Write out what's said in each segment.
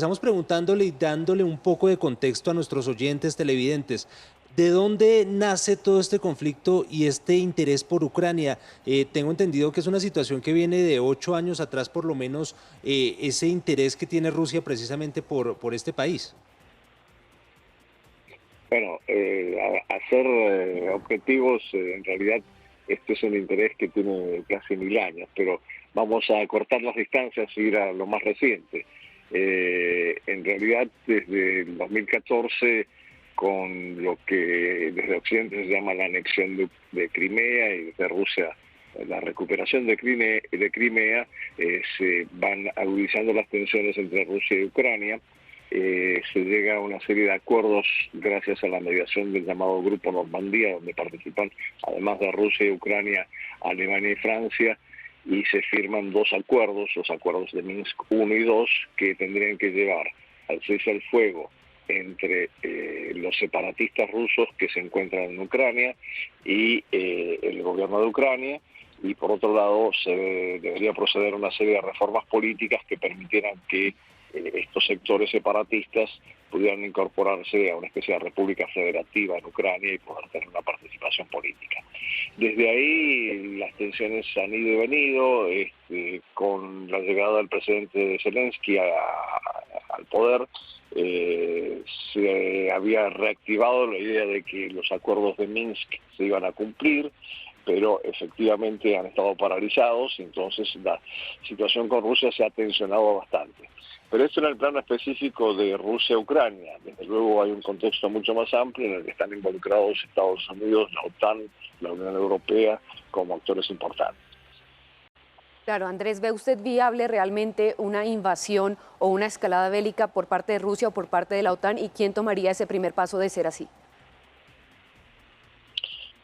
Empezamos preguntándole y dándole un poco de contexto a nuestros oyentes televidentes. ¿De dónde nace todo este conflicto y este interés por Ucrania? Tengo entendido que es una situación que viene de 8 años atrás, por lo menos, ese interés que tiene Rusia precisamente por este país. Bueno, a ser objetivos, en realidad este es un interés que tiene casi 1000 años, pero vamos a cortar las distancias y ir a lo más reciente. En realidad, desde el 2014, con lo que desde Occidente se llama la anexión de Crimea y desde Rusia la recuperación de Crimea, se van agudizando las tensiones entre Rusia y Ucrania. Se llega a una serie de acuerdos gracias a la mediación del llamado Grupo Normandía, donde participan, además de Rusia y Ucrania, Alemania y Francia, y se firman dos acuerdos, los acuerdos de Minsk I y II, que tendrían que llevar al cese al fuego entre los separatistas rusos que se encuentran en Ucrania y el gobierno de Ucrania, y por otro lado se debería proceder a una serie de reformas políticas que permitieran que estos sectores separatistas pudieran incorporarse a una especie de república federativa en Ucrania y poder tener una participación política. Desde ahí las tensiones han ido y venido, con la llegada del presidente Zelensky al poder, se había reactivado la idea de que los acuerdos de Minsk se iban a cumplir, pero efectivamente han estado paralizados, entonces la situación con Rusia se ha tensionado bastante. Pero esto en el plano específico de Rusia-Ucrania. Desde luego hay un contexto mucho más amplio en el que están involucrados Estados Unidos, la OTAN, la Unión Europea como actores importantes. Claro, Andrés, ¿ve usted viable realmente una invasión o una escalada bélica por parte de Rusia o por parte de la OTAN? ¿Y quién tomaría ese primer paso de ser así?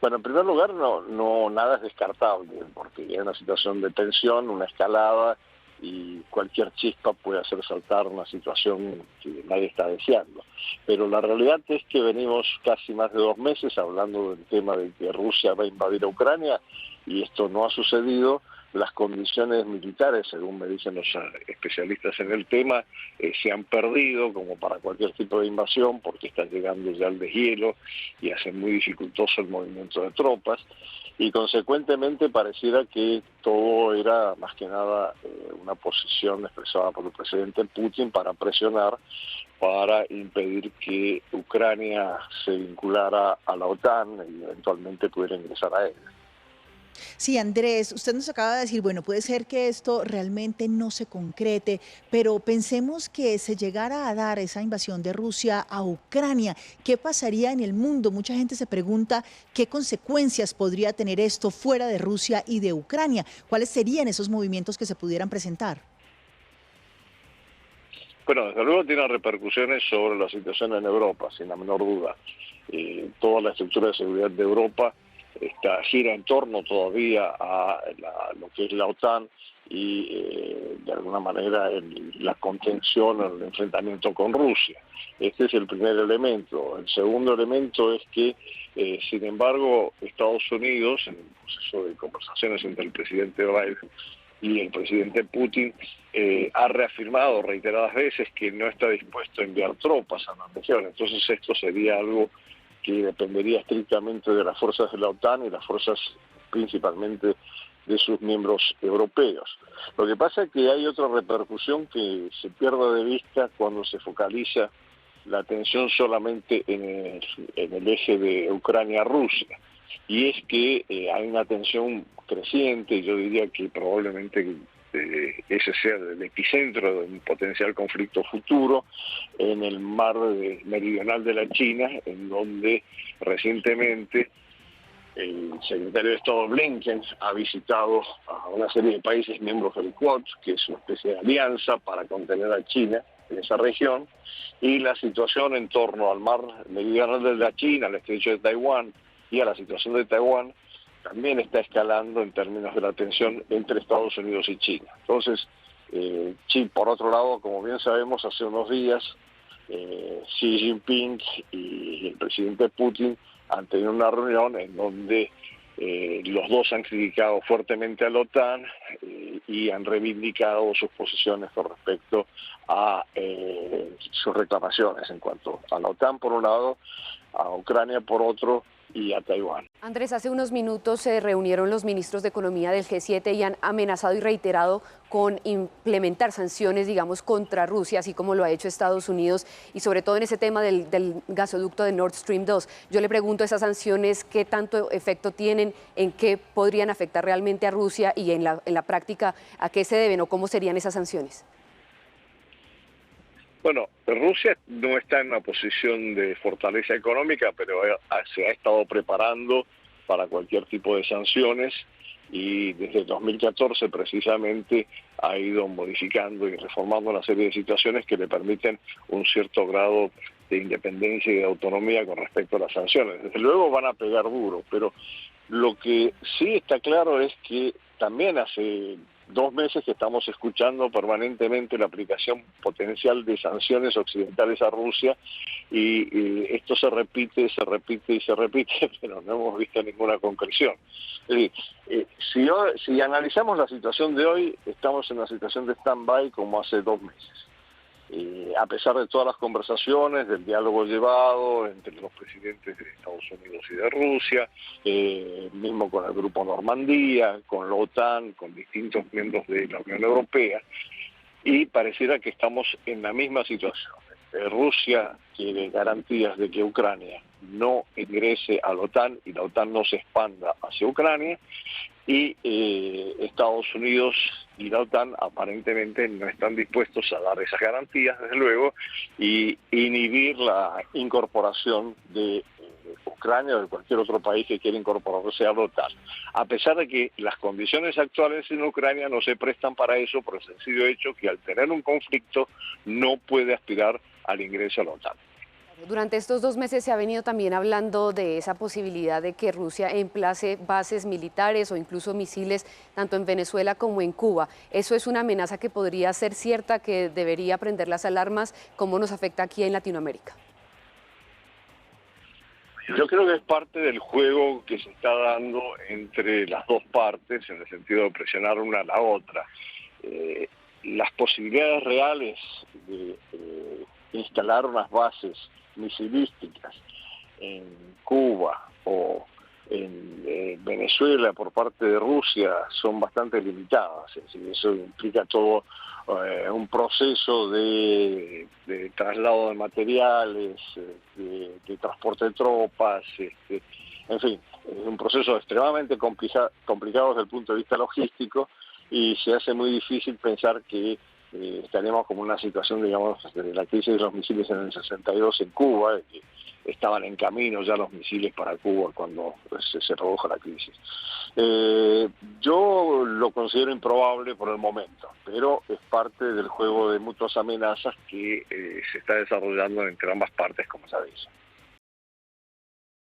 Bueno, en primer lugar, no nada es descartable, porque hay una situación de tensión, una escalada, y cualquier chispa puede hacer saltar una situación que nadie está deseando. Pero la realidad es que venimos casi más de 2 meses hablando del tema de que Rusia va a invadir a Ucrania, y esto no ha sucedido. Las condiciones militares, según me dicen los especialistas en el tema, se han perdido como para cualquier tipo de invasión, porque está llegando ya el deshielo y hace muy dificultoso el movimiento de tropas, y consecuentemente pareciera que todo era más que nada una posición expresada por el presidente Putin para presionar, para impedir que Ucrania se vinculara a la OTAN y eventualmente pudiera ingresar a ella. Sí, Andrés, usted nos acaba de decir, bueno, puede ser que esto realmente no se concrete, pero pensemos que se llegara a dar esa invasión de Rusia a Ucrania. ¿Qué pasaría en el mundo? Mucha gente se pregunta qué consecuencias podría tener esto fuera de Rusia y de Ucrania. ¿Cuáles serían esos movimientos que se pudieran presentar? Bueno, desde luego tiene repercusiones sobre la situación en Europa, sin la menor duda. Toda la estructura de seguridad de Europa gira en torno todavía a lo que es la OTAN y de alguna manera la contención, el enfrentamiento con Rusia. Este es el primer elemento. El segundo elemento es que, sin embargo, Estados Unidos, en el proceso de conversaciones entre el presidente Biden y el presidente Putin, ha reafirmado reiteradas veces que no está dispuesto a enviar tropas a la región. Entonces esto sería algo que dependería estrictamente de las fuerzas de la OTAN y las fuerzas principalmente de sus miembros europeos. Lo que pasa es que hay otra repercusión que se pierde de vista cuando se focaliza la atención solamente en el eje de Ucrania-Rusia, y es que hay una tensión creciente, yo diría que probablemente ese sea el epicentro de un potencial conflicto futuro en el mar meridional de la China, en donde recientemente el secretario de Estado Blinken ha visitado a una serie de países miembros del Quad, que es una especie de alianza para contener a China en esa región, y la situación en torno al mar meridional de la China, al estrecho de Taiwán y a la situación de Taiwán también está escalando en términos de la tensión entre Estados Unidos y China. Entonces, por otro lado, como bien sabemos, hace unos días Xi Jinping y el presidente Putin han tenido una reunión en donde los dos han criticado fuertemente a la OTAN y han reivindicado sus posiciones con respecto a sus reclamaciones en cuanto a la OTAN por un lado, a Ucrania por otro y a Taiwán. Andrés, hace unos minutos se reunieron los ministros de Economía del G7 y han amenazado y reiterado con implementar sanciones, digamos, contra Rusia, así como lo ha hecho Estados Unidos, y sobre todo en ese tema del gasoducto de Nord Stream 2. Yo le pregunto, esas sanciones, ¿qué tanto efecto tienen? ¿En qué podrían afectar realmente a Rusia? Y en la práctica, ¿a qué se deben o cómo serían esas sanciones? Bueno, Rusia no está en una posición de fortaleza económica, pero se ha estado preparando para cualquier tipo de sanciones y desde 2014 precisamente ha ido modificando y reformando una serie de situaciones que le permiten un cierto grado de independencia y de autonomía con respecto a las sanciones. Desde luego van a pegar duro, pero lo que sí está claro es que también hace 2 meses que estamos escuchando permanentemente la aplicación potencial de sanciones occidentales a Rusia y esto se repite y se repite, pero no hemos visto ninguna concreción. Es decir, si analizamos la situación de hoy, estamos en una situación de stand-by como hace 2 meses. A pesar de todas las conversaciones, del diálogo llevado entre los presidentes de Estados Unidos y de Rusia, mismo con el Grupo Normandía, con la OTAN, con distintos miembros de la Unión Europea, y pareciera que estamos en la misma situación. Rusia quiere garantías de que Ucrania no ingrese a la OTAN y la OTAN no se expanda hacia Ucrania, y Estados Unidos y la OTAN aparentemente no están dispuestos a dar esas garantías, desde luego, y inhibir la incorporación de Ucrania o de cualquier otro país que quiera incorporarse a la OTAN. A pesar de que las condiciones actuales en Ucrania no se prestan para eso, por el sencillo hecho que al tener un conflicto no puede aspirar al ingreso a la OTAN. Durante estos 2 meses se ha venido también hablando de esa posibilidad de que Rusia emplace bases militares o incluso misiles tanto en Venezuela como en Cuba. ¿Eso es una amenaza que podría ser cierta, que debería prender las alarmas? ¿Cómo nos afecta aquí en Latinoamérica? Yo creo que es parte del juego que se está dando entre las dos partes en el sentido de presionar una a la otra. Las posibilidades reales de instalar unas bases misilísticas en Cuba o en Venezuela por parte de Rusia son bastante limitadas. Es decir, eso implica todo un proceso de traslado de materiales, de transporte de tropas, en fin, es un proceso extremadamente complicado desde el punto de vista logístico y se hace muy difícil pensar que estaremos como una situación, digamos, de la crisis de los misiles en el 62 en Cuba, que estaban en camino ya los misiles para Cuba cuando se produjo la crisis. Yo lo considero improbable por el momento, pero es parte del juego de mutuas amenazas que se está desarrollando entre ambas partes, como sabéis.